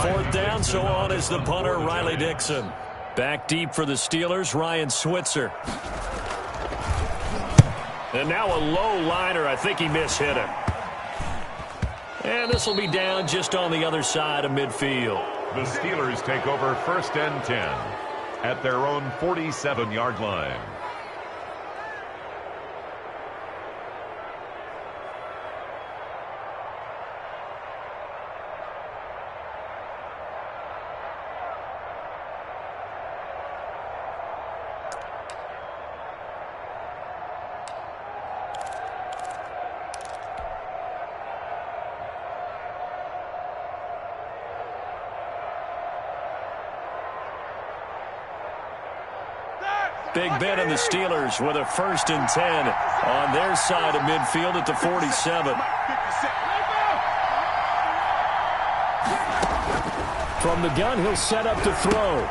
4th down, so on is the punter, Riley Dixon. Back deep for the Steelers, Ryan Switzer. And now a low liner. I think he mishit it. And this will be down just on the other side of midfield. The Steelers take over 1st and 10 at their own 47-yard line. Big Ben and the Steelers with a 1st and 10 on their side of midfield at the 47. From the gun, he'll set up to throw.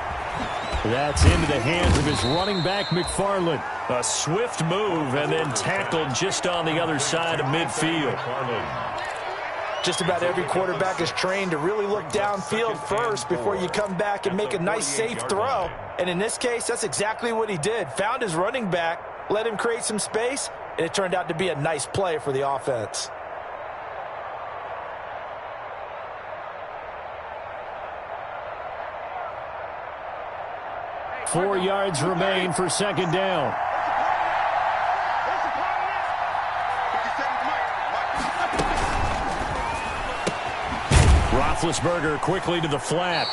That's into the hands of his running back, McFarland. A swift move and then tackled just on the other side of midfield. Just about every quarterback is trained to really look downfield first before you come back and make a nice, safe throw. And in this case, that's exactly what he did. Found his running back, let him create some space, and it turned out to be a nice play for the offense. Four yards remain for 2nd down. Roethlisberger quickly to the flat.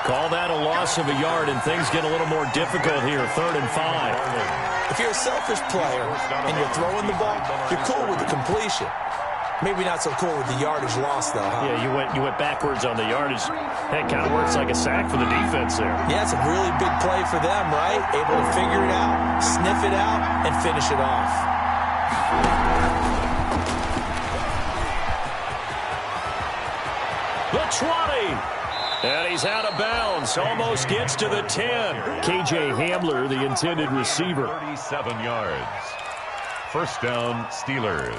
Call that a loss of a yard, and things get a little more difficult here. 3rd and 5. If you're a selfish player and you're throwing the ball, you're cool with the completion. Maybe not so cool with the yardage loss, though, huh? Yeah, you went backwards on the yardage. That kind of works like a sack for the defense there. Yeah, it's a really big play for them, right? Able to figure it out, sniff it out, and finish it off. The 20. And he's out of bounds. Almost gets to the 10. K.J. Hamler, the intended receiver. 37 yards. 1st down, Steelers.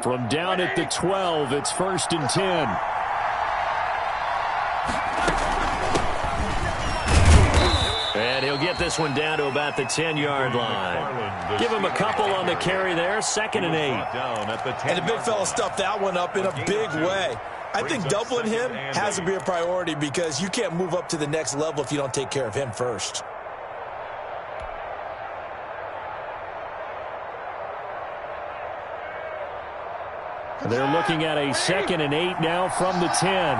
From down at the 12, it's 1st and 10. And he'll get this one down to about the 10-yard line. Give him a couple on the carry there. 2nd and 8. And the big fella stuffed that one up in a big way. I think doubling him has to be a priority because you can't move up to the next level if you don't take care of him first. They're looking at a 2nd and 8 now from the 10.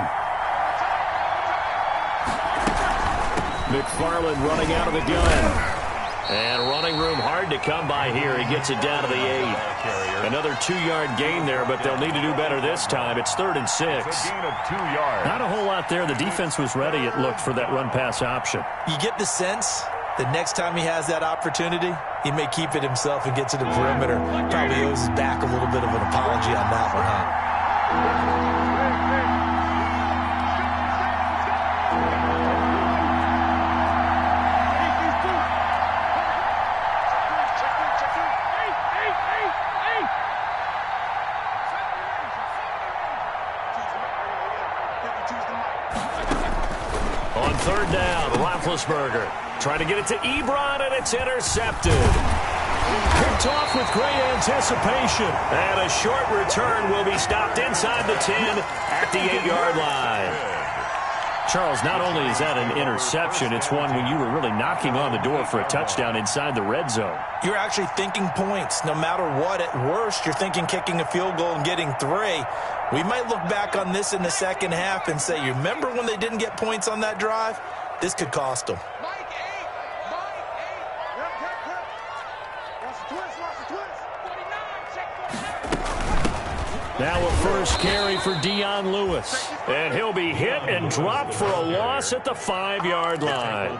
McFarland running out of the gun. And running room hard to come by here. He gets it down to the 8. Another 2-yard gain there, but they'll need to do better this time. It's 3rd and 6. Gain of 2 yards. Not a whole lot there. The defense was ready, it looked, for that run-pass option. You get the sense that next time he has that opportunity, he may keep it himself and get to the perimeter. Probably owes his back a little bit of an apology on that one, huh? On 3rd down, Roethlisberger trying to get it to Ebron, and it's intercepted. Picked off with great anticipation. And a short return will be stopped inside the 10 at the 8-yard line. Charles, not only is that an interception, it's one when you were really knocking on the door for a touchdown inside the red zone. You're actually thinking points. No matter what, at worst, you're thinking kicking a field goal and getting 3. We might look back on this in the second half and say, you remember when they didn't get points on that drive? This could cost them. Now a first carry for Dion Lewis. And he'll be hit and dropped for a loss at the 5-yard line.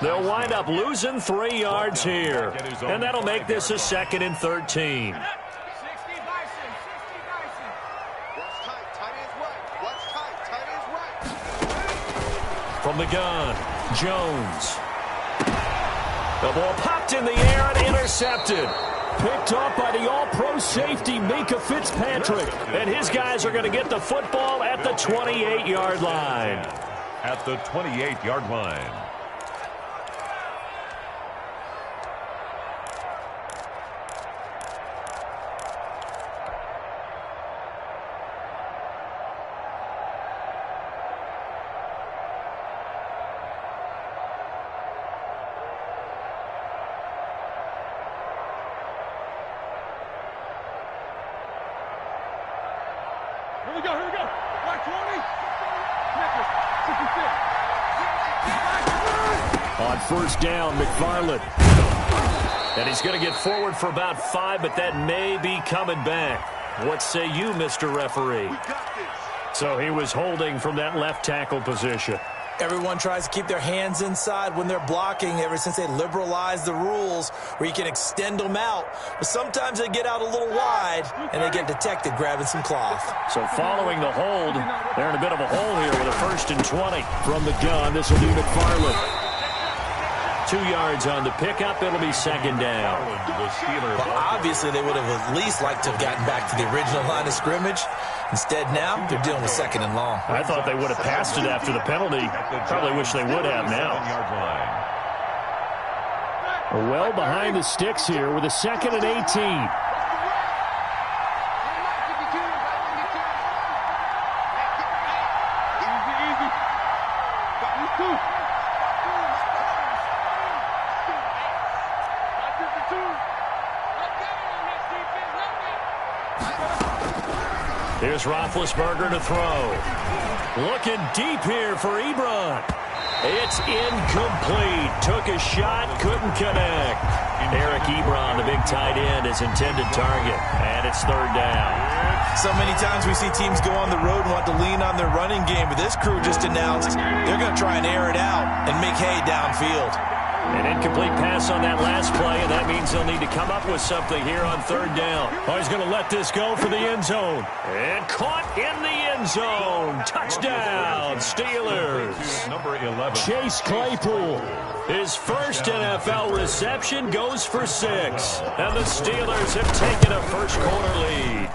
They'll wind up losing 3 yards here. And that'll make this a 2nd and 13. from the gun. Jones. The ball popped in the air and intercepted. Picked off by the all-pro safety, Minkah Fitzpatrick. And his guys are going to get the football at the 28-yard line. At the 28-yard line. Here we go. Black 20. On first down, McFarland. And he's going to get forward for about 5, but that may be coming back. What say you, Mr. Referee? So he was holding from that left tackle position. Everyone tries to keep their hands inside when they're blocking ever since they liberalized the rules where you can extend them out. But sometimes they get out a little wide and they get detected grabbing some cloth. So following the hold, they're in a bit of a hole here with a 1st and 20. From the gun, this will be McFarland. 2 yards on the pickup. It'll be 2nd down. Well, obviously they would have at least liked to have gotten back to the original line of scrimmage. Instead now, they're dealing with 2nd and long. I thought they would have passed it after the penalty. Probably wish they would have now. Well behind the sticks here with a 2nd and 18. Here's Roethlisberger to throw. Looking deep here for Ebron. It's incomplete. Took a shot, couldn't connect. Eric Ebron, the big tight end, is intended target. And it's 3rd down. So many times we see teams go on the road and want to lean on their running game, but this crew just announced they're going to try and air it out and make hay downfield. An incomplete pass on that last play, and that means they'll need to come up with something here on 3rd down. Oh, he's going to let this go for the end zone. And caught in the end zone. Touchdown, Steelers. Number 11. Chase Claypool. His first NFL reception goes for 6. And the Steelers have taken a first-quarter lead.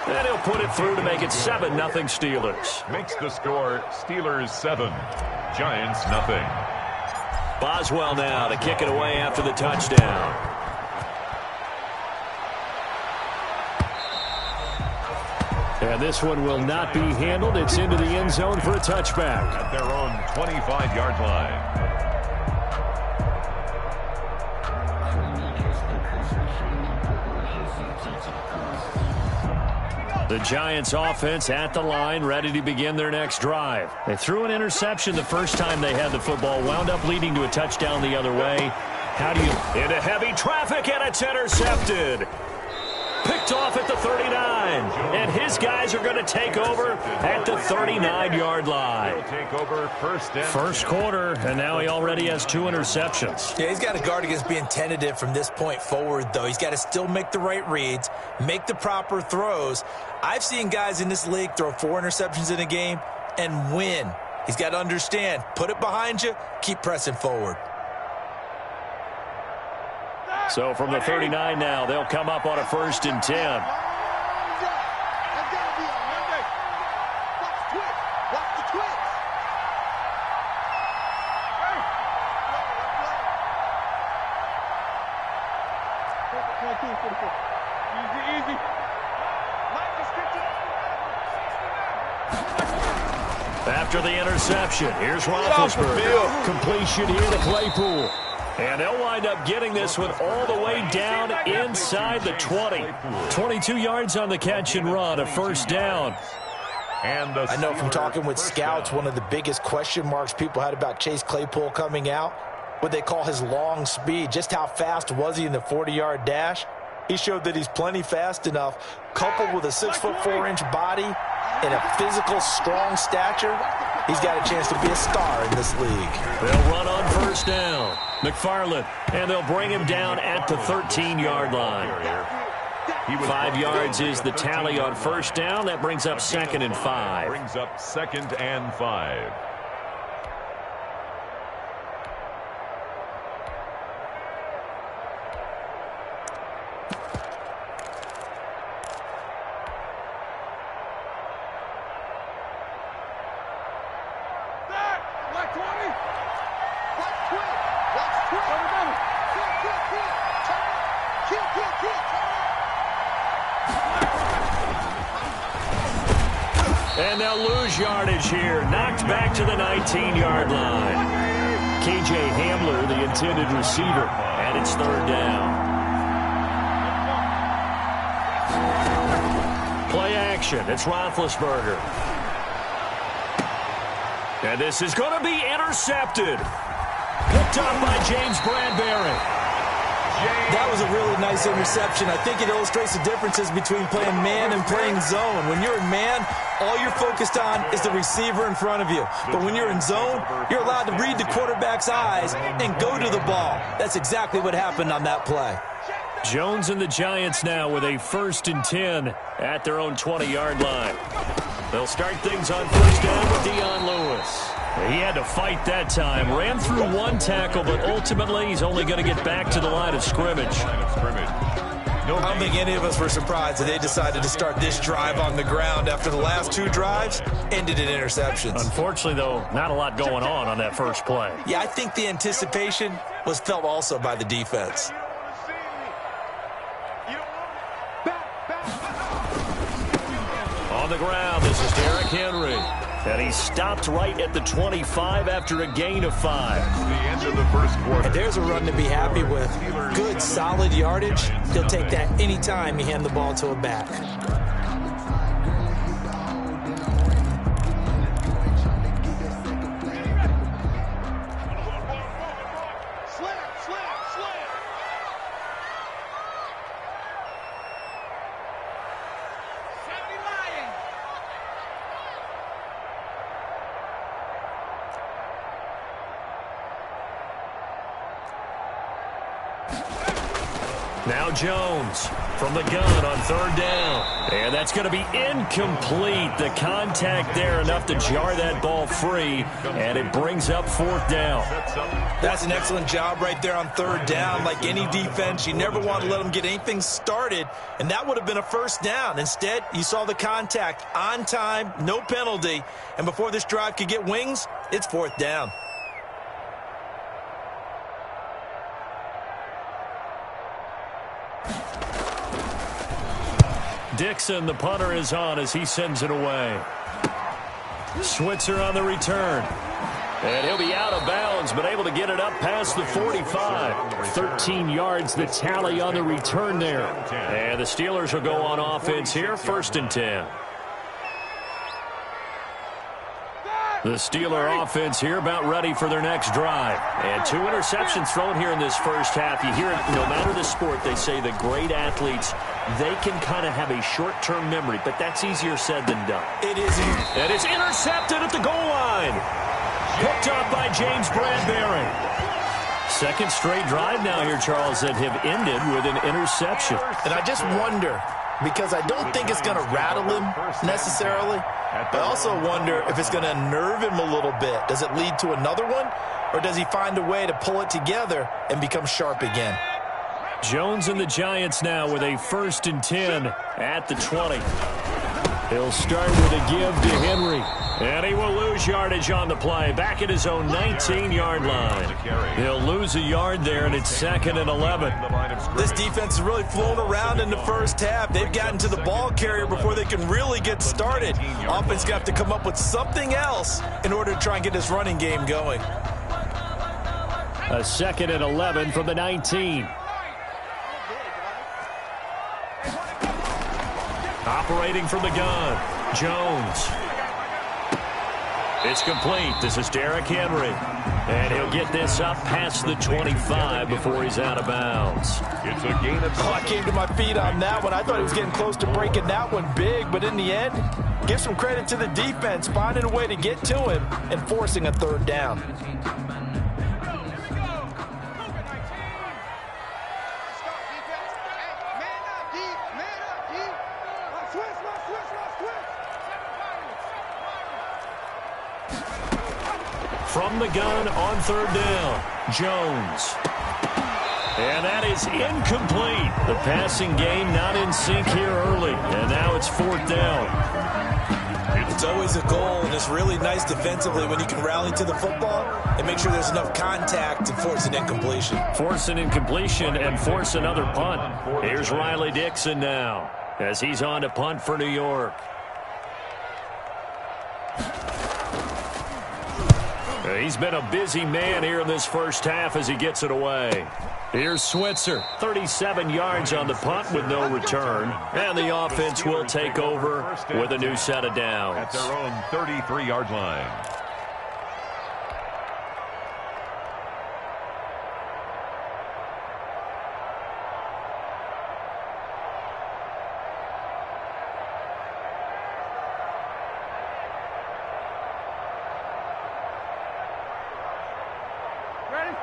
And he'll put it through to make it 7-0 Steelers. Makes the score Steelers 7, Giants 0. Boswell now to kick it away after the touchdown. And this one will not be handled. It's into the end zone for a touchback. At their own 25-yard line. The Giants offense at the line, ready to begin their next drive. They threw an interception the first time they had the football, wound up leading to a touchdown the other way. How do you... Into heavy traffic, and it's intercepted. Picked off at the 39. And his guys are going to take over at the 39-yard line. Take over first quarter, and now he already has 2 interceptions. Yeah, he's got to guard against being tentative from this point forward, though. He's got to still make the right reads, make the proper throws. I've seen guys in this league throw 4 interceptions in a game and win. He's got to understand, put it behind you, keep pressing forward. So from the 39 now, they'll come up on a 1st and 10. After the interception, here's Roethlisberger. Completion here to Claypool. And they'll wind up getting this one all the way down inside the 20. 22 yards on the catch and run, a 1st down. And I know from talking with scouts, one of the biggest question marks people had about Chase Claypool coming out, what they call his long speed. Just how fast was he in the 40-yard dash? He showed that he's plenty fast enough, coupled with a 6'4" body and a physical, strong stature. He's got a chance to be a star in this league. They'll run on 1st down. McFarland, and they'll bring him down at the 13-yard line. 5 yards is the tally on 1st down. That brings up 2nd and 5. Brings up 2nd and 5. And they'll lose yardage here. Knocked back to the 19-yard line. K.J. Hamler, the intended receiver, and it's third down. Play action. It's Roethlisberger. And this is going to be intercepted. Picked up by James Bradbury. That was a really nice interception. I think it illustrates the differences between playing man and playing zone. When you're in man, all you're focused on is the receiver in front of you. But when you're in zone, you're allowed to read the quarterback's eyes and go to the ball. That's exactly what happened on that play. Jones and the Giants now with a 1st and 10 at their own 20-yard line. They'll start things on first down with Dion Lewis. He had to fight that time. Ran through one tackle, but ultimately he's only going to get back to the line of scrimmage. I don't think any of us were surprised that they decided to start this drive on the ground after the last 2 drives ended in interceptions. Unfortunately, though, not a lot going on that first play. Yeah, I think the anticipation was felt also by the defense. On the ground, this is Derrick Henry. And he stopped right at the 25 after a gain of 5. That's the end of the first quarter. And there's a run to be happy with. Good, solid yardage. He'll take that any time you hand the ball to a back. Now Jones from the gun on third down. And that's going to be incomplete. The contact there enough to jar that ball free. And it brings up 4th down. That's an excellent job right there on third down. Like any defense, you never want to let them get anything started. And that would have been a 1st down. Instead, you saw the contact on time, no penalty. And before this drive could get wings, it's 4th down. Dixon, the punter, is on as he sends it away. Switzer on the return. And he'll be out of bounds, but able to get it up past the 45. 13 yards, the tally on the return there. And the Steelers will go on offense here, 1st and 10. The Steeler offense here about ready for their next drive. And 2 interceptions thrown here in this first half. You hear it, no matter the sport, they say the great athletes, they can kind of have a short-term memory, but that's easier said than done. It is. And it's intercepted at the goal line. Picked up by James Bradbury. 2nd straight drive now here, Charles, that have ended with an interception. And I just wonder, because I don't think it's going to rattle him necessarily. I also wonder if it's going to unnerve him a little bit. Does it lead to another one, or does he find a way to pull it together and become sharp again? Jones and the Giants now with a 1st and 10 at the 20. He'll start with a give to Henry. And he will lose yardage on the play. Back at his own 19-yard line. He'll lose a yard there, and it's 2nd and 11. This defense is really flown around in the first half. They've gotten to the ball carrier before they can really get started. Offense got to come up with something else in order to try and get this running game going. A 2nd and 11 from the 19. Operating from the gun, Jones. It's complete. This is Derrick Henry. And he'll get this up past the 25 before he's out of bounds. It's a gain of 7. I came to my feet on that one. I thought he was getting close to breaking that one big, but in the end, give some credit to the defense, finding a way to get to him and forcing a 3rd down. From the gun on 3rd down, Jones. And that is incomplete. The passing game not in sync here early. And now it's 4th down. It's always a goal, and it's really nice defensively when you can rally to the football and make sure there's enough contact to force an incompletion. Force an incompletion and force another punt. Here's Riley Dixon now as he's on to punt for New York. He's been a busy man here in this first half as he gets it away. Here's Switzer, 37 yards on the punt with no return. And the offense will take over with a new set of downs. At their own 33-yard line.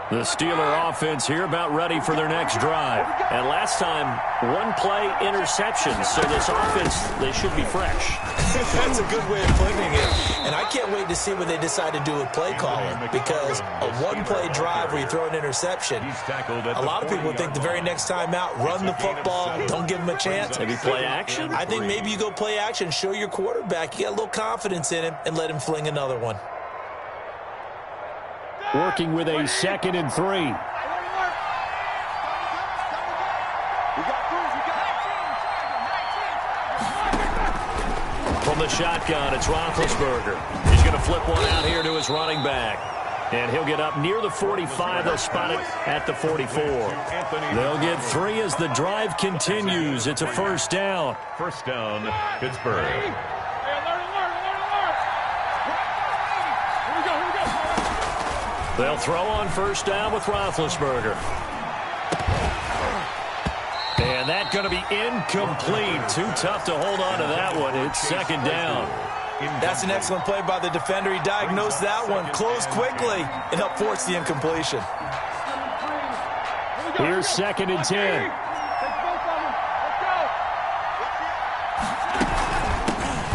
The Steeler offense here about ready for their next drive. And last time, one-play interception. So this offense, they should be fresh. That's a good way of putting it. And I can't wait to see what they decide to do with play calling. Because a one-play drive where you throw an interception, a lot of people think the very next time out, run the football, don't give them a chance. Maybe play action? I think maybe you go play action, show your quarterback you got a little confidence in him, and let him fling another one. Working with a 2nd and 3. From the shotgun, it's Roethlisberger. He's going to flip one out here to his running back. And he'll get up near the 45. They'll spot it at the 44. They'll get 3 as the drive continues. It's a first down. First down, Pittsburgh. They'll throw on first down with Roethlisberger. And that's going to be incomplete. Too tough to hold on to that one. It's second down. That's an excellent play by the defender. He diagnosed that one, closed quickly, and helped force the incompletion. Here's 2nd and 10.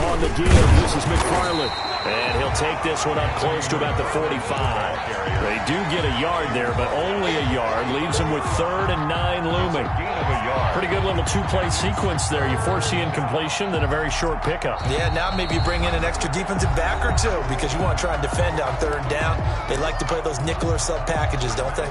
On the give, this is McFarland. And he'll take this one up close to about the 45. They do get a yard there, but only a yard. Leaves them with 3rd and 9 looming. Pretty good little two-play sequence there. You force the incompletion, then a very short pickup. Yeah, now maybe you bring in an extra defensive back or two because you want to try and defend on 3rd down. They like to play those nickel or sub packages, don't they?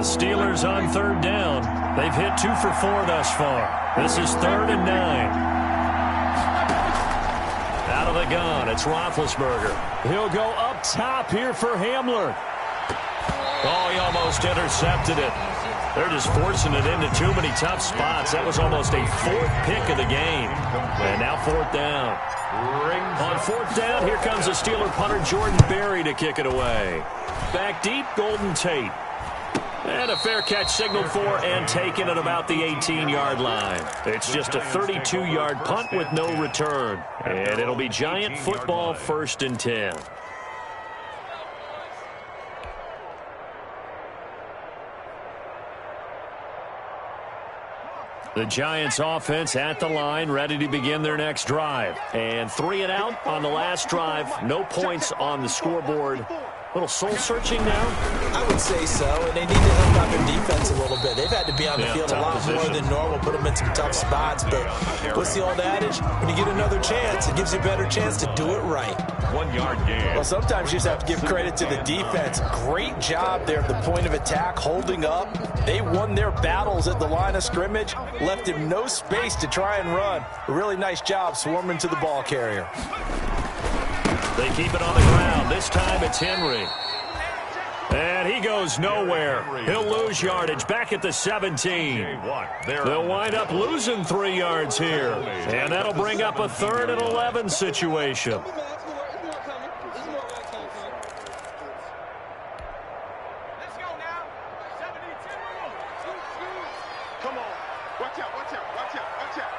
The Steelers on 3rd down. They've hit 2 for 4 thus far. This is 3rd and 9. Out of the gun, it's Roethlisberger. He'll go up top here for Hamler. Oh, he almost intercepted it. They're just forcing it into too many tough spots. That was almost a 4th pick of the game. And now 4th down. On 4th down, here comes the Steeler punter Jordan Berry to kick it away. Back deep, Golden Tate. And a fair catch signaled for and taken at about the 18-yard line. It's just a 32-yard punt with no return. And it'll be Giant football 1st and 10. The Giants offense at the line, ready to begin their next drive. And 3 and out on the last drive. No points on the scoreboard. Little soul-searching now? I would say so, and they need to help out their defense a little bit. They've had to be on the field a lot more than normal, put them in some tough spots. But what's the old adage? When you get another chance, it gives you a better chance to do it right. 1-yard gain. Well, sometimes you just have to give credit to the defense. Great job there at the point of attack, holding up. They won their battles at the line of scrimmage, left him no space to try and run. A really nice job swarming to the ball carrier. They keep it on the ground. This time it's Henry. And he goes nowhere. He'll lose yardage back at the 17. They'll wind up losing 3 yards here. And that'll bring up a 3rd and 11 situation. Come on. Watch out, watch out, watch out, watch out.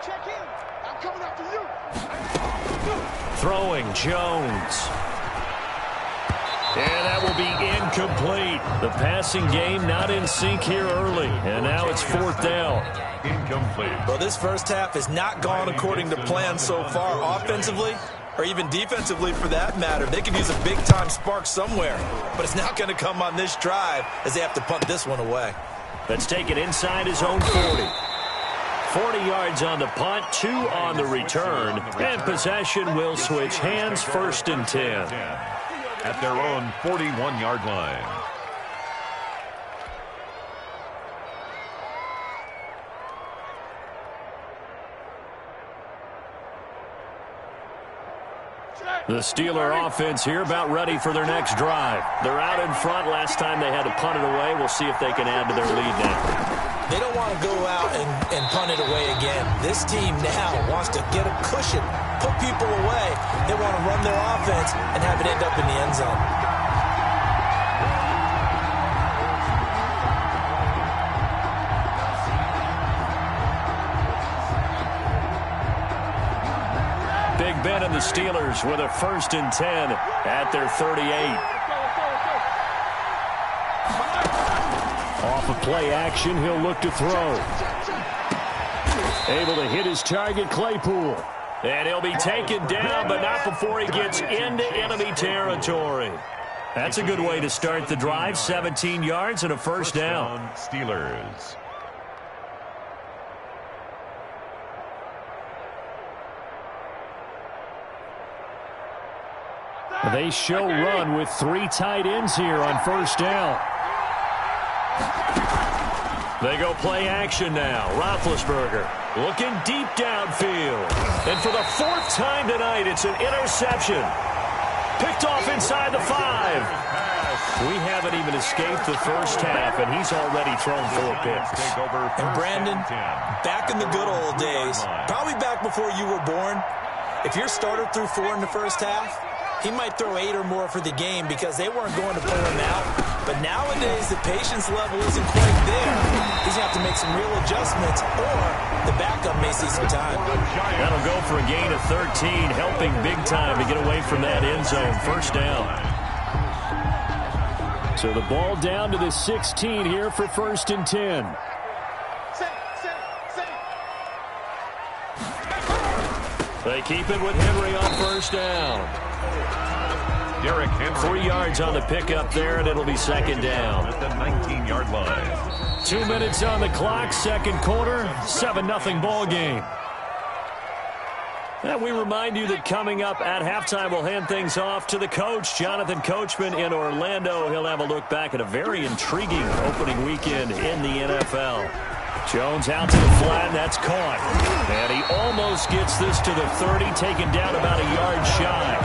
Check in. I'm coming after you. Throwing Jones. And that will be incomplete. The passing game not in sync here early. And now it's 4th down. Incomplete. Well, this first half has not gone according to plan so far offensively, or even defensively for that matter. They could use a big-time spark somewhere, but it's not going to come on this drive as they have to punt this one away. Let's take it inside his own 40. 40 yards on the punt, 2 on the return, and possession will switch hands, 1st and 10. At their own 41-yard line. The Steeler offense here about ready for their next drive. They're out in front. Last time they had to punt it away. We'll see if they can add to their lead now. They don't want to go out and punt it away again. This team now wants to get a cushion, put people away. They want to run their offense and have it end up in the end zone. Big Ben and the Steelers with a 1st and 10 at their 38. Off of play action, he'll look to throw. Able to hit his target, Claypool. And he'll be taken down, but not before he gets into enemy territory. That's a good way to start the drive. 17 yards and a 1st down. Steelers. They show run with 3 tight ends here on 1st down. They go play action now. Roethlisberger looking deep downfield. And for the 4th time tonight, it's an interception. Picked off inside the 5. We haven't even escaped the first half, and he's already thrown 4 picks. And Brandon, back in the good old days, probably back before you were born, if your starter threw 4 in the first half, he might throw 8 or more for the game because they weren't going to pull him out. But nowadays, the patience level isn't quite there. He's going to have to make some real adjustments, or the backup may see some time. That'll go for a gain of 13, helping big time to get away from that end zone. 1st down. So the ball down to the 16 here for 1st and 10. They keep it with Henry on 1st down. Derrick Henry. 3 yards on the pickup there, and it'll be 2nd down. At the 19-yard line. 2 minutes on the clock, 2nd quarter, 7-0 ball game. And we remind you that coming up at halftime, we'll hand things off to the coach, Jonathan Coachman in Orlando. He'll have a look back at a very intriguing opening weekend in the NFL. Jones out to the flat, and that's caught. And he almost gets this to the 30, taken down about a yard shy.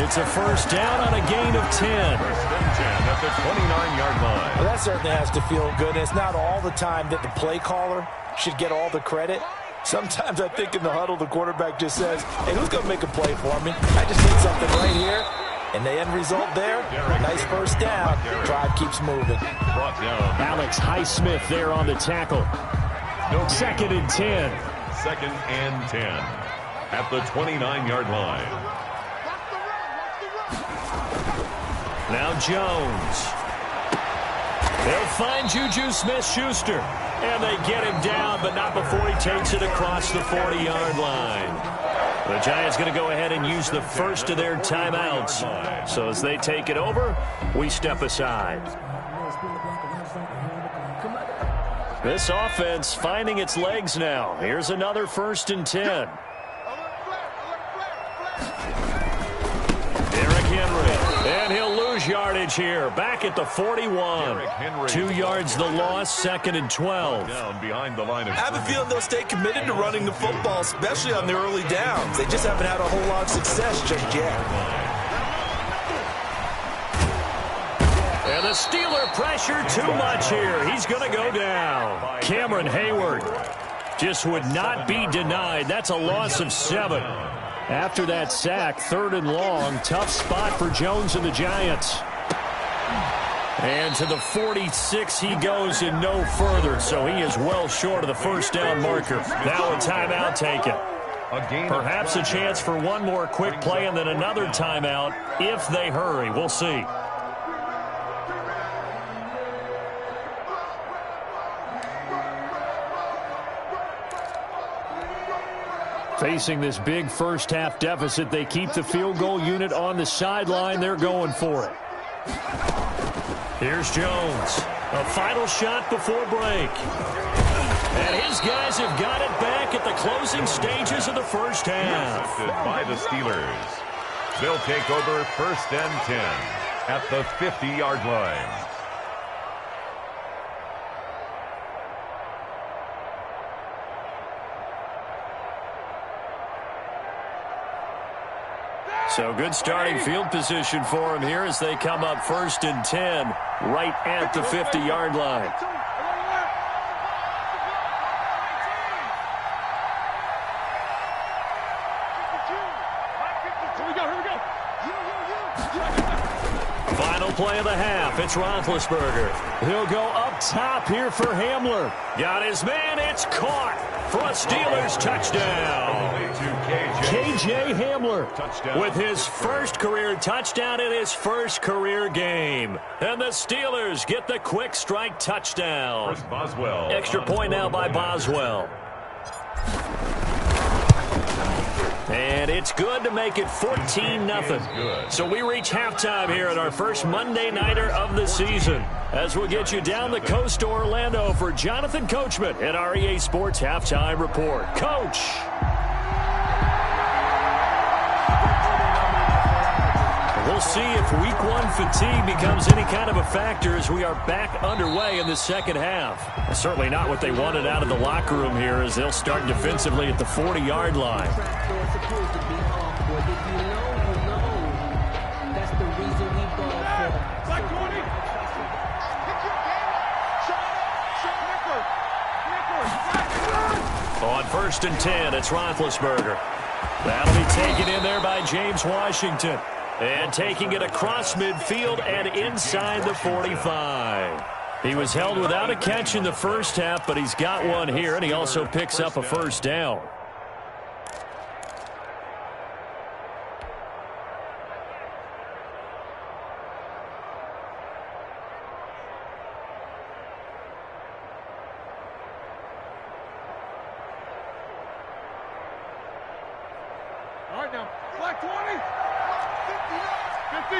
It's a 1st down on a gain of 10. 1st and 10 at the 29-yard line. Well, that certainly has to feel good. It's not all the time that the play caller should get all the credit. Sometimes I think in the huddle, the quarterback just says, hey, who's going to make a play for me? I just need something right here. And the end result there, nice 1st down. Drive keeps moving. Brought down. Alex Highsmith there on the tackle. 2nd and 10. 2nd and 10 at the 29-yard line. Now Jones. They'll find Juju Smith-Schuster. And they get him down, but not before he takes it across the 40-yard line. The Giants going to go ahead and use the first of their timeouts. So as they take it over, we step aside. This offense finding its legs now. Here's another 1st and 10. Derrick Henry. And he'll lose yardage here. Back at the 41. 2 yards the loss, 2nd and 12. Down behind the line of I have a feeling they'll stay committed to running the football, especially on the early downs. They just haven't had a whole lot of success just yet. And the Steeler pressure too much here. He's going to go down. Cameron Hayward just would not be denied. That's a loss of 7. After that sack, 3rd and long. Tough spot for Jones and the Giants. And to the 46 he goes and no further. So he is well short of the 1st down marker. Now a timeout taken. Perhaps a chance for one more quick play and then another timeout if they hurry. We'll see. Facing this big first-half deficit, they keep the field goal unit on the sideline. They're going for it. Here's Jones. A final shot before break. And his guys have got it back at the closing stages of the first half. By the Steelers. They'll take over 1st and 10 at the 50-yard line. So good starting field position for him here as they come up 1st and 10 right at the 50-yard line. Final play of the half. It's Roethlisberger. He'll go up top here for Hamler. Got his man. It's caught for a Steelers touchdown. KJ Hamler with his first career touchdown in his first career game. And the Steelers get the quick strike touchdown. Boswell. Extra point now by Boswell. And it's good to make it 14-0. So we reach halftime here at our first Monday Nighter of the season, as we'll get you down the coast to Orlando for Jonathan Coachman at our EA Sports Halftime Report. Coach. We'll see if Week 1 fatigue becomes any kind of a factor as we are back underway in the second half. Certainly not what they wanted out of the locker room here as they'll start defensively at the 40-yard line. On 1st and 10, it's Roethlisberger. That'll be taken in there by James Washington. And taking it across midfield and inside the 45. He was held without a catch in the first half, but he's got one here, and he also picks up a first down. All right now, flag 20. 50.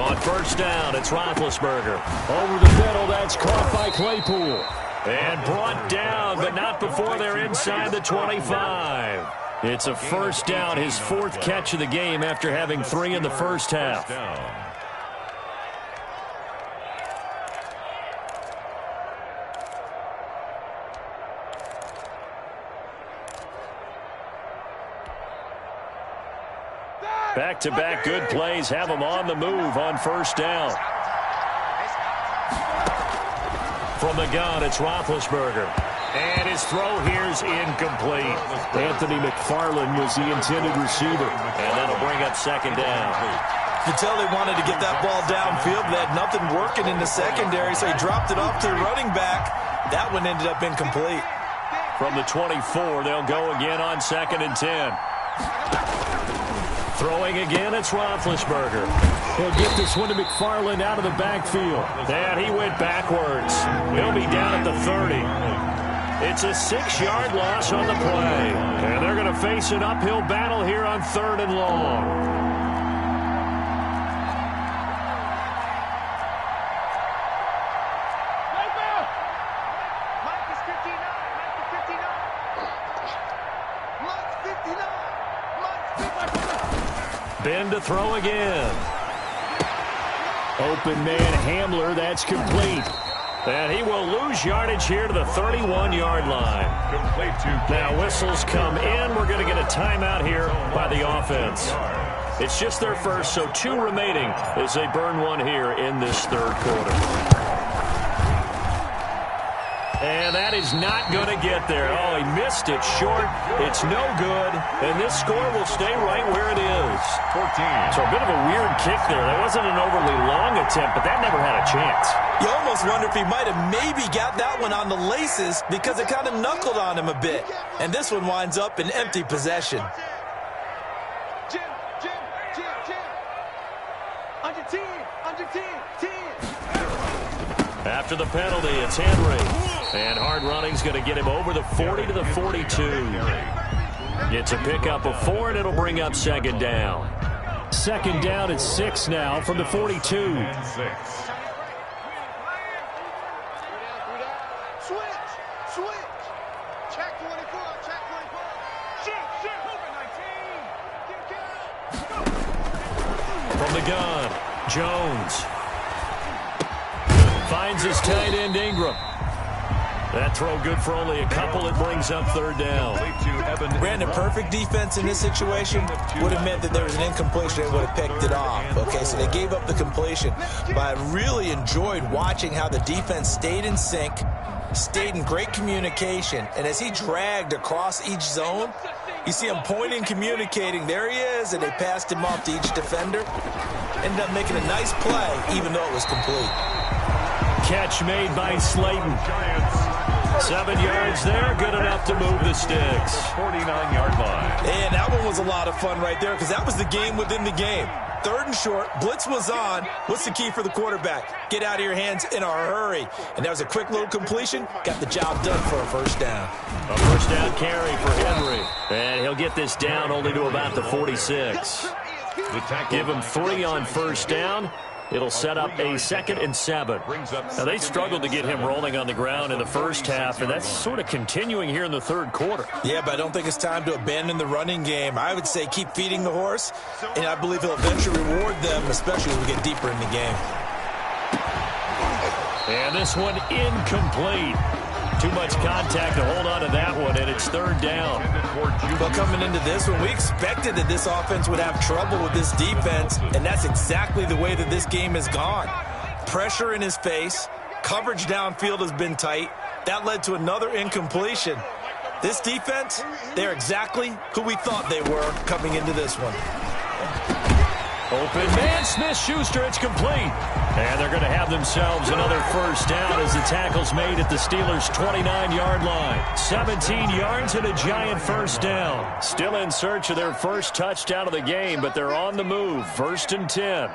On 1st down, it's Roethlisberger. Over the middle, that's caught by Claypool. And brought down, but not before they're inside the 25. It's a first down, his 4th catch of the game after having 3 in the first half. Back-to-back good plays have him on the move on 1st down. From the gun, it's Roethlisberger. And his throw here's incomplete. Anthony McFarland was the intended receiver. And that'll bring up 2nd down. You can tell they wanted to get that ball downfield. They had nothing working in the secondary, so he dropped it off to the running back. That one ended up incomplete. From the 24, they'll go again on 2nd and 10. Throwing again, it's Roethlisberger. He'll get this one to McFarland out of the backfield. And he went backwards. He'll be down at the 30. It's a 6-yard loss on the play. And they're going to face an uphill battle here on 3rd and long. Ben to throw again. Open man Hamler, that's complete. And he will lose yardage here to the 31-yard line. Complete to now whistles come in. We're going to get a timeout here by the offense. It's just their first, so 2 remaining as they burn one here in this 3rd quarter. And that is not going to get there. Oh, he missed it short. It's no good. And this score will stay right where it is. 14. So a bit of a weird kick there. That wasn't an overly long attempt, but that never had a chance. You almost wonder if he might have maybe got that one on the laces because it kind of knuckled on him a bit. And this one winds up in empty possession. Jim. Under 10. After the penalty, it's Henry. And hard running's going to get him over the 40 to the 42. It's a pickup of 4, and it'll bring up second down. Second down at 6 now from the 42. And 6. Switch. Check 24. Check 24. Shoot. From the gun, Jones. Finds his tight end, Ingram. That throw good for only a couple. It brings up third down. Brandon, perfect defense in this situation would have meant that there was an incompletion. They would have picked it off. Okay, so they gave up the completion. But I really enjoyed watching how the defense stayed in sync, stayed in great communication. And as he dragged across each zone, you see him pointing, communicating. There he is, and they passed him off to each defender. Ended up making a nice play, even though it was complete. Catch made by Slayton. 7 yards there, good enough to move the sticks. 49-yard line. And that one was a lot of fun right there because that was the game within the game. 3rd and short, blitz was on. What's the key for the quarterback? Get out of your hands in a hurry. And that was a quick little completion. Got the job done for a first down. A first down carry for Henry. And he'll get this down only to about the 46. Give him 3 on first down. It'll set up a 2nd and 7. Now, they struggled to get him rolling on the ground in the first half, and that's sort of continuing here in the 3rd quarter. Yeah, but I don't think it's time to abandon the running game. I would say keep feeding the horse, and I believe he'll eventually reward them, especially when we get deeper in the game. And this one incomplete. Too much contact to hold on to that one, and it's 3rd down. Well, coming into this one, we expected that this offense would have trouble with this defense, and that's exactly the way that this game has gone. Pressure in his face, coverage downfield has been tight. That led to another incompletion. This defense, they're exactly who we thought they were coming into this one. Open man, Smith-Schuster, it's complete. And they're going to have themselves another first down as the tackle's made at the Steelers' 29-yard line. 17 yards and a giant first down. Still in search of their first touchdown of the game, but they're on the move. 1st and 10.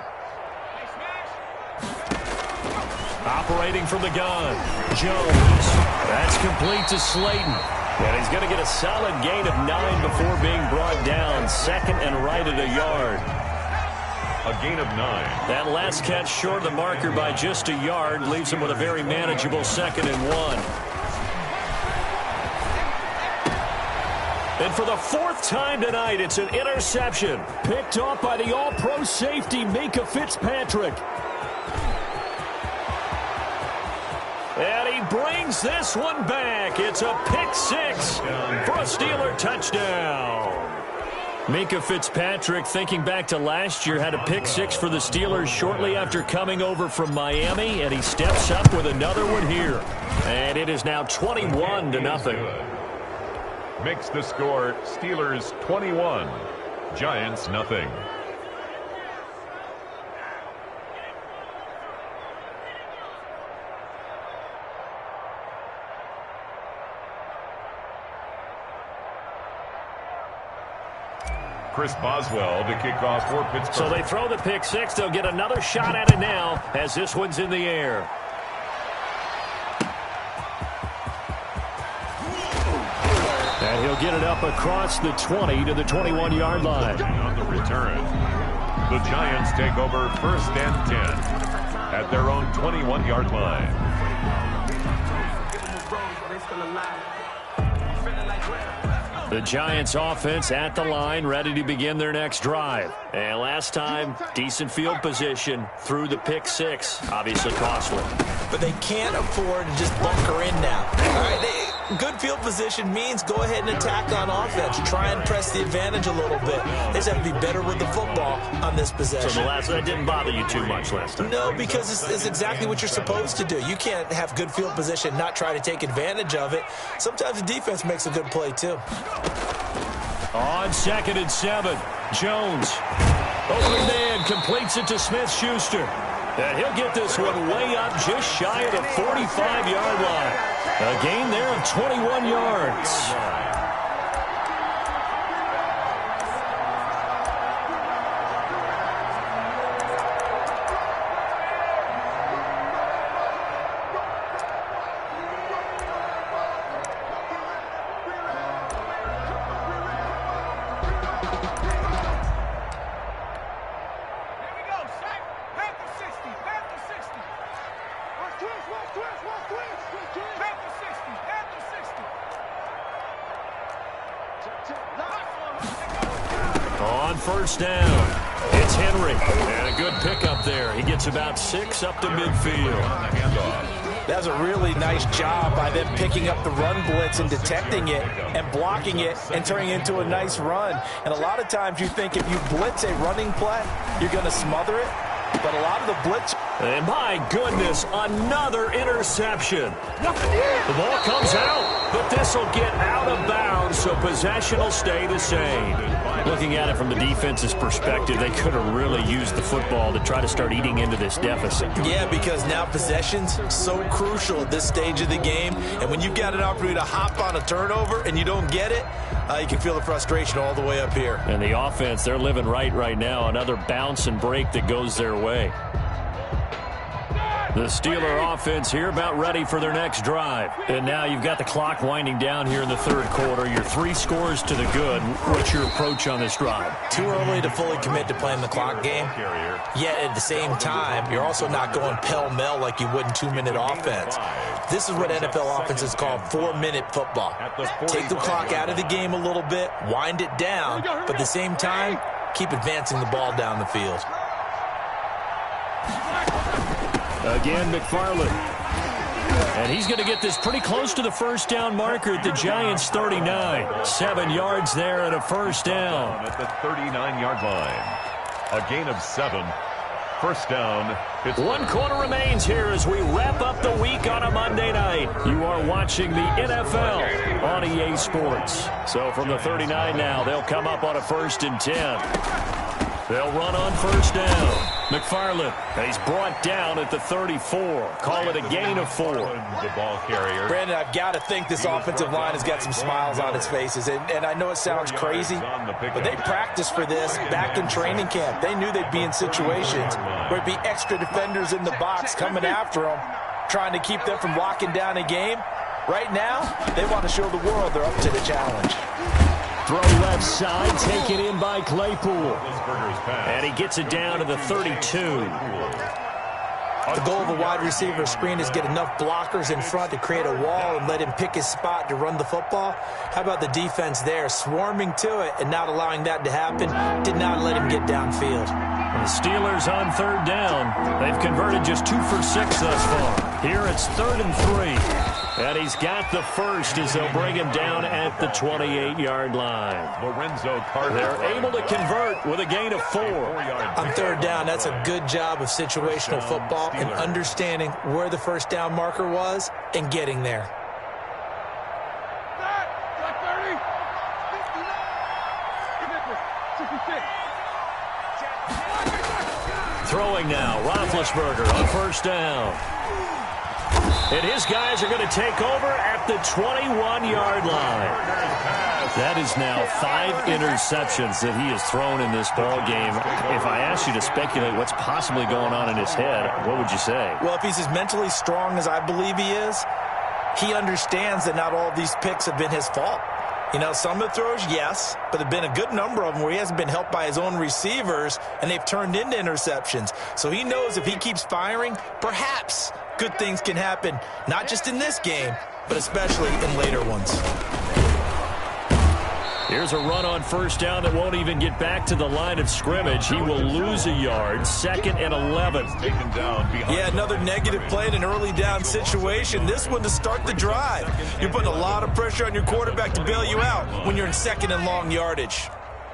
Operating from the gun, Jones. That's complete to Slayton. And he's going to get a solid gain of 9 before being brought down. 2nd and right at a yard. A gain of 9. That last catch short of the marker by just a yard leaves him with a very manageable 2nd and 1. And for the 4th time tonight, it's an interception. Picked off by the all-pro safety, Minkah Fitzpatrick. And he brings this one back. It's a pick 6 for a Steeler touchdown. Minkah Fitzpatrick, thinking back to last year, had a pick 6 for the Steelers shortly after coming over from Miami, and he steps up with another one here. And it is now 21-0. Makes the score Steelers 21, Giants nothing. Chris Boswell to kick off for Pittsburgh. So they throw the pick 6. They'll get another shot at it now as this one's in the air. And he'll get it up across the 20 to the 21-yard line. On the return, the Giants take over 1st and 10 at their own 21-yard line. The Giants offense at the line, ready to begin their next drive. And last time, decent field position through the pick 6. Obviously costly. But they can't afford to just bunker in now. All right, good field position means go ahead and attack on offense. Try and press the advantage a little bit. They just have to be better with the football on this possession. So that didn't bother you too much last time? No, because it's exactly what you're supposed to do. You can't have good field position, not try to take advantage of it. Sometimes the defense makes a good play, too. On 2nd and 7, Jones. Open man completes it to Smith-Schuster. And he'll get this one way up just shy of the 45-yard line. A gain there of 21 yards. on first down. It's Henry. And a good pickup there. He gets about 6 up to midfield. That's a really nice job by them picking up the run blitz and detecting it and blocking it and turning it into a nice run. And a lot of times you think if you blitz a running play, you're going to smother it. But a lot of the blitz... And my goodness, another interception. The ball comes out, but this will get out of bounds, so possession will stay the same. Looking at it from the defense's perspective, they could have really used the football to try to start eating into this deficit. Yeah, because now possession's so crucial at this stage of the game. And when you've got an opportunity to hop on a turnover and you don't get it, you can feel the frustration all the way up here. And the offense, they're living right now. Another bounce and break that goes their way. The Steeler offense here about ready for their next drive. And now you've got the clock winding down here in the third quarter. You're 3 scores to the good. What's your approach on this drive? Too early to fully commit to playing the clock game. Yet at the same time, you're also not going pell-mell like you would in 2-minute offense. This is what NFL offenses call 4-minute football. Take the clock out of the game a little bit, wind it down, but at the same time, keep advancing the ball down the field. Again, McFarland. And he's going to get this pretty close to the first down marker at the Giants' 39. 7 yards there and a first down. At the 39-yard line. A gain of 7. First down. 1 quarter remains here as we wrap up the week on a Monday night. You are watching the NFL on EA Sports. So from the 39 now, they'll come up on a 1st and 10. They'll run on first down. McFarland, he's brought down at the 34. Call it a gain of 4. The ball carrier. Brandon, I've got to think this offensive line has got some smiles on its faces. And I know it sounds crazy, but they practiced for this back in training camp. They knew they'd be in situations where it'd be extra defenders in the box coming after them, trying to keep them from locking down a game. Right now, they want to show the world they're up to the challenge. Throw left side, taken in by Claypool. And he gets it down to the 32. The goal of a wide receiver screen is get enough blockers in front to create a wall and let him pick his spot to run the football. How about the defense there, swarming to it and not allowing that to happen? Did not let him get downfield. The Steelers on 3rd down. They've converted just 2 for 6 thus far. Here it's 3rd and 3. And he's got the first as they'll bring him down at the 28-yard line. Lorenzo Carter. They're able to convert with a gain of 4. On 3rd down, that's a good job of situational football and understanding where the first down marker was and getting there. Throwing now, Roethlisberger on first down. And his guys are going to take over at the 21-yard line. That is now 5 interceptions that he has thrown in this ball game. If I asked you to speculate what's possibly going on in his head, what would you say? Well, if he's as mentally strong as I believe he is, he understands that not all of these picks have been his fault. You know, some of the throws, yes, but there have been a good number of them where he hasn't been helped by his own receivers, and they've turned into interceptions. So he knows if he keeps firing, perhaps good things can happen, not just in this game, but especially in later ones. Here's a run on first down that won't even get back to the line of scrimmage. He will lose a yard. 2nd and 11. Taken down behind. Yeah, another negative play in an early down situation. This one to start the drive. You're putting a lot of pressure on your quarterback to bail you out when you're in 2nd and long yardage.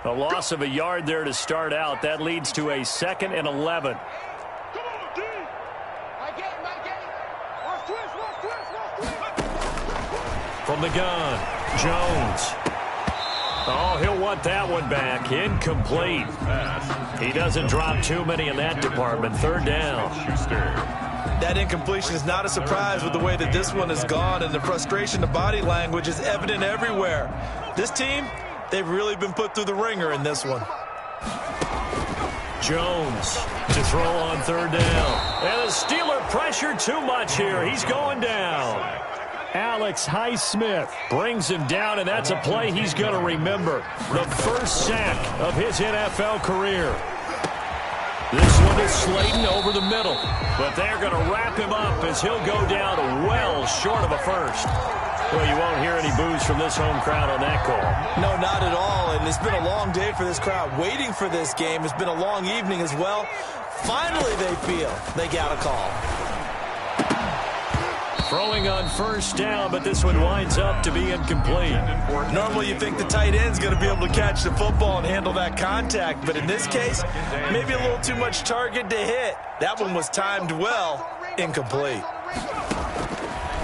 A loss of a yard there to start out. That leads to a 2nd and 11. From the gun, Jones. Oh, he'll want that one back. Incomplete. He doesn't drop too many in that department. 3rd down. That incompletion is not a surprise with the way that this one has gone, and the frustration, the body language is evident everywhere. This team, they've really been put through the ringer in this one. Jones to throw on 3rd down. And the Steeler pressure too much here. He's going down. Alex Highsmith brings him down, and that's a play he's going to remember. The first sack of his NFL career. This one is Slayton over the middle, but they're going to wrap him up as he'll go down well short of a first. Well, you won't hear any boos from this home crowd on that call. No, not at all. And it's been a long day for this crowd waiting for this game. It's been a long evening as well. Finally, they feel they got a call. Throwing on first down, but this one winds up to be incomplete. Normally you think the tight end's going to be able to catch the football and handle that contact, but in this case, maybe a little too much target to hit. That one was timed well, incomplete.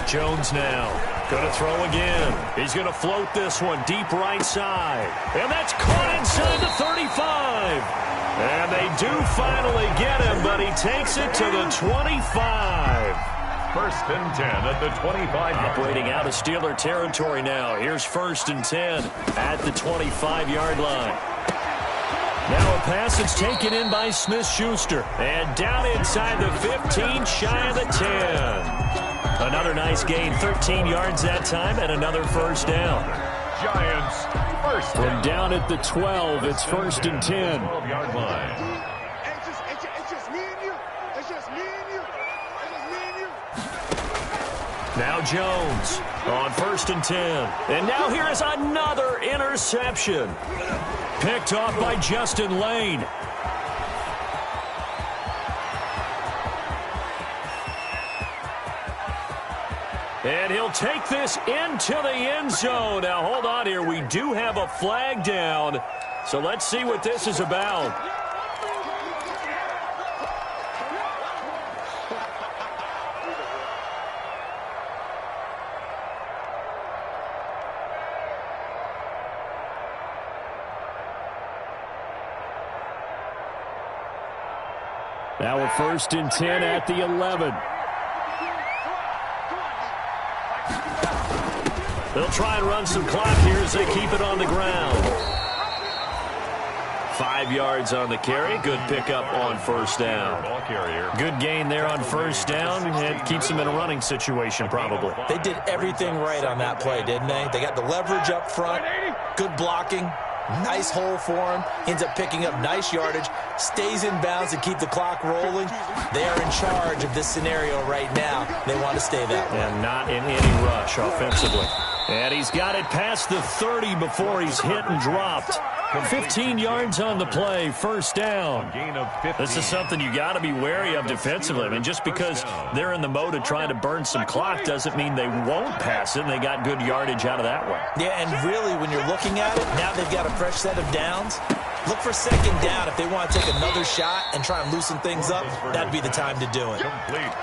Jones now going to throw again. He's going to float this one deep right side. And that's caught inside the 35. And they do finally get him, but he takes it to the 25. First and 10 at the 25. Operating out of Steeler territory now. Here's first and 10 at the 25-yard line. Now a pass that's taken in by Smith-Schuster. And down inside the 15, shy of the 10. Another nice gain, 13 yards that time, and another first down. Giants first From down at the 12, it's first and 10. 12-yard line. It's just me and you. It's just me and you. It's just me and you. Now Jones on first and 10. And now here is another interception. Picked off by Justin Lane. And he'll take this into the end zone. Now, hold on here. We do have a flag down. So let's see what this is about. Now a first and 10 at the 11. They'll try and run some clock here as they keep it on the ground. 5 yards on the carry. Good pickup on first down. Ball carrier. Good gain there on first down. It keeps them in a running situation probably. They did everything right on that play, didn't they? They got the leverage up front, good blocking, nice hole for him, ends up picking up nice yardage, stays in bounds to keep the clock rolling. They are in charge of this scenario right now. They want to stay that way. And not in any rush offensively. And he's got it past the 30 before he's hit and dropped. 15 yards on the play, first down. Gain of 15. This is something you got to be wary of defensively. I mean, just because they're in the mode of trying to burn some clock doesn't mean they won't pass it, and they got good yardage out of that one. Yeah, and really, when you're looking at it, now they've got a fresh set of downs. Look for second down if they want to take another shot and try and loosen things up. That'd be the time to do it.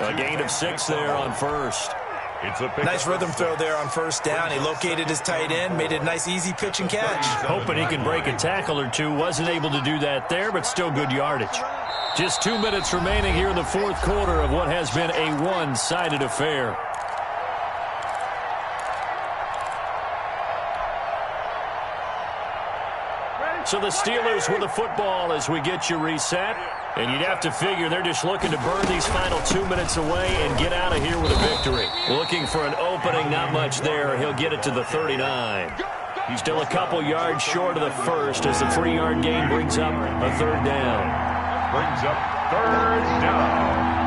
A gain of 6 there on first. It's a Nice rhythm throw there on first down. He located his tight end, made it a nice, easy pitch and catch. Hoping he could break a tackle or two. Wasn't able to do that there, but still good yardage. Just 2 minutes remaining here in the fourth quarter of what has been a one-sided affair. So the Steelers with the football as we get you reset. And you'd have to figure they're just looking to burn these final 2 minutes away and get out of here with a victory. Looking for an opening, not much there. He'll get it to the 39. He's still a couple yards short of the first as the 3-yard gain brings up a third down. Brings up third down.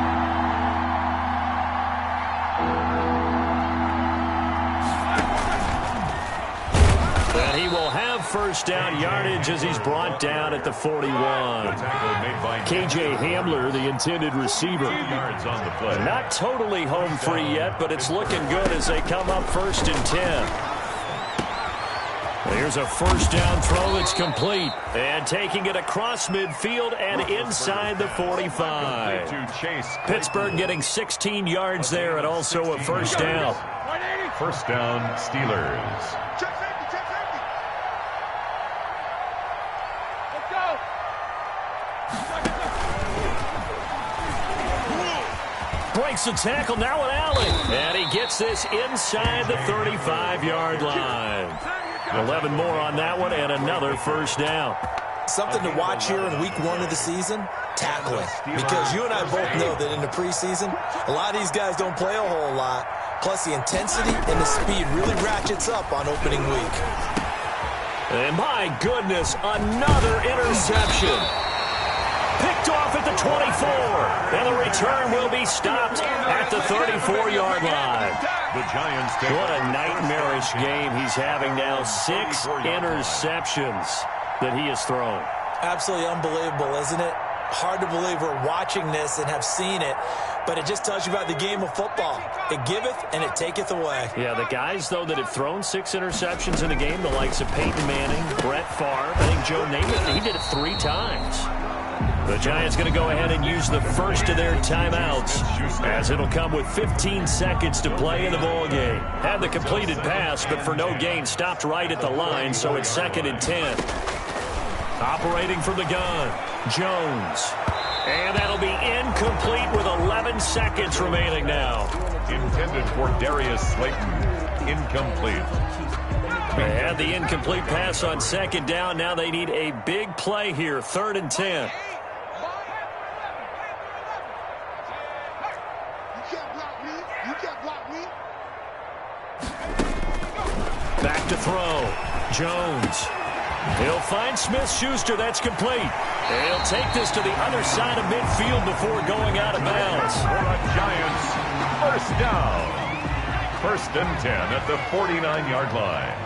And he will have first down yardage as he's brought down at the 41. KJ Hamler, the intended receiver. 2 yards on the play. Not totally home free yet, but it's looking good as they come up first and 10. Here's a first down throw that's complete. And taking it across midfield and inside the 45. Pittsburgh getting 16 yards there and also a first down. First down, Steelers. Check safety, check safety. Let's go. Breaks the tackle, now an alley. And he gets this inside the 35-yard line. 11 more on that one and another first down. Something to watch here in week 1 of the season, tackling. Because you and I both know that in the preseason, a lot of these guys don't play a whole lot. Plus the intensity and the speed really ratchets up on opening week. And my goodness, another interception. Picked off at the 24. And the return will be stopped at the 34-yard line. The Giants take What a nightmarish game he's having now. 6 interceptions that he has thrown. Absolutely unbelievable, isn't it? Hard to believe we're watching this and have seen it, but it just tells you about the game of football. It giveth and it taketh away. Yeah, the guys, though, that have thrown 6 interceptions in a game, the likes of Peyton Manning, Brett Favre, I think Joe Namath, he did it 3 times. The Giants going to go ahead and use the first of their timeouts, as it'll come with 15 seconds to play in the ball game. Had the completed pass, but for no gain, stopped right at the line, so it's 2nd and 10. Operating from the gun, Jones. And that'll be incomplete with 11 seconds remaining now. intended for Darius Slayton. Incomplete. They had the incomplete pass on 2nd down. Now they need a big play here. 3rd and 10. Back to throw. Jones. He'll find Smith-Schuster. That's complete. He'll take this to the other side of midfield before going out of bounds. For the Giants, first down. 1st and 10 at the 49-yard line.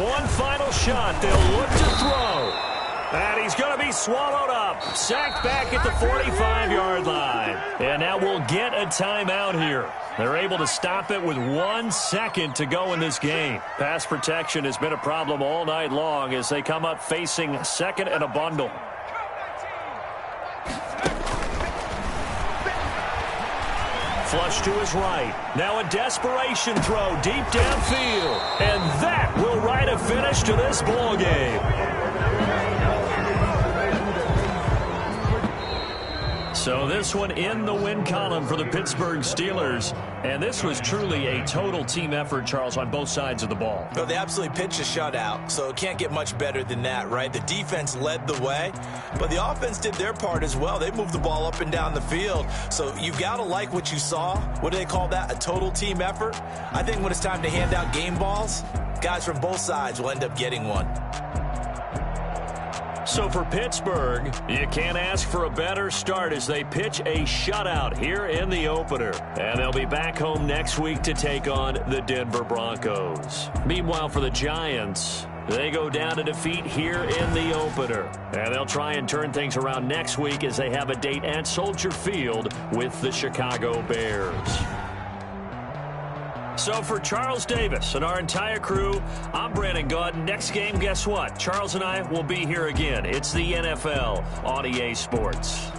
One final shot. They'll look to throw. And he's going to be swallowed up. Sacked back at the 45-yard line. And now we'll get a timeout here. They're able to stop it with 1 second to go in this game. Pass protection has been a problem all night long as they come up facing 2nd and a bundle. Flush to his right. Now a desperation throw deep downfield. And that will write a finish to this ball game. So this one in the win column for the Pittsburgh Steelers. And this was truly a total team effort, Charles, on both sides of the ball. Well, they absolutely pitched a shutout, so it can't get much better than that, right? The defense led the way, but the offense did their part as well. They moved the ball up and down the field, so you've got to like what you saw. What do they call that? A total team effort? I think when it's time to hand out game balls, guys from both sides will end up getting one. So for Pittsburgh, you can't ask for a better start as they pitch a shutout here in the opener. And they'll be back home next week to take on the Denver Broncos. Meanwhile, for the Giants, they go down to defeat here in the opener. And they'll try and turn things around next week as they have a date at Soldier Field with the Chicago Bears. So for Charles Davis and our entire crew, I'm Brandon Gaudin. Next game, guess what? Charles and I will be here again. It's the NFL on EA Sports.